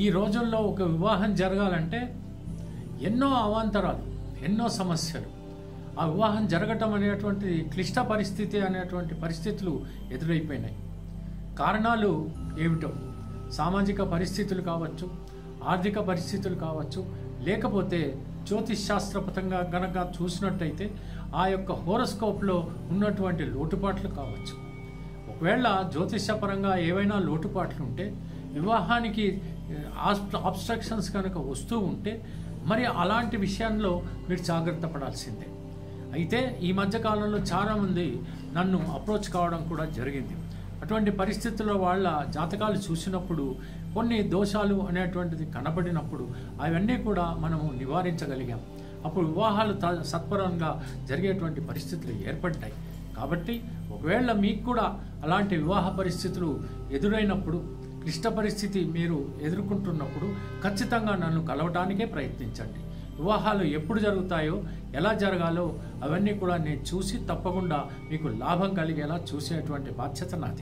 ఈ రోజుల్లో ఒక వివాహం జరగాలంటే ఎన్నో అవాంతరాలు, ఎన్నో సమస్యలు, ఆ వివాహం జరగటం అనేటువంటి క్లిష్ట పరిస్థితి అనేటువంటి పరిస్థితులు ఎదురైపోయినాయి. కారణాలు ఏమిటో సామాజిక పరిస్థితులు కావచ్చు, ఆర్థిక పరిస్థితులు కావచ్చు, లేకపోతే జ్యోతిష్ శాస్త్రపరంగా గనక చూసినట్టయితే ఆ యొక్క హోరోస్కోప్లో ఉన్నటువంటి లోటుపాట్లు కావచ్చు. ఒకవేళ జ్యోతిషపరంగా ఏవైనా లోటుపాట్లు ఉంటే, వివాహానికి ఆబ్స్ట్రక్షన్స్ కనుక వస్తూ ఉంటే, మరి అలాంటి విషయంలో మీరు జాగ్రత్త పడాల్సిందే. అయితే ఈ మధ్యకాలంలో చాలామంది నన్ను అప్రోచ్ కావడం కూడా జరిగింది. అటువంటి పరిస్థితుల్లో వాళ్ళ జాతకాలు చూసినప్పుడు కొన్ని దోషాలు అనేటువంటిది కనబడినప్పుడు అవన్నీ కూడా మనము నివారించగలిగాం. అప్పుడు వివాహాలు సత్వరంగా జరిగేటువంటి పరిస్థితులు ఏర్పడ్డాయి. కాబట్టి ఒకవేళ మీకు కూడా అలాంటి వివాహ పరిస్థితులు ఎదురైనప్పుడు, క్లిష్ట పరిస్థితి మీరు ఎదుర్కొంటున్నప్పుడు ఖచ్చితంగా నన్ను కలవటానికే ప్రయత్నించండి. వివాహాలు ఎప్పుడు జరుగుతాయో, ఎలా జరగాలో అవన్నీ కూడా నేను చూసి తప్పకుండా మీకు లాభం కలిగేలా చూసేటువంటి బాధ్యత నాది.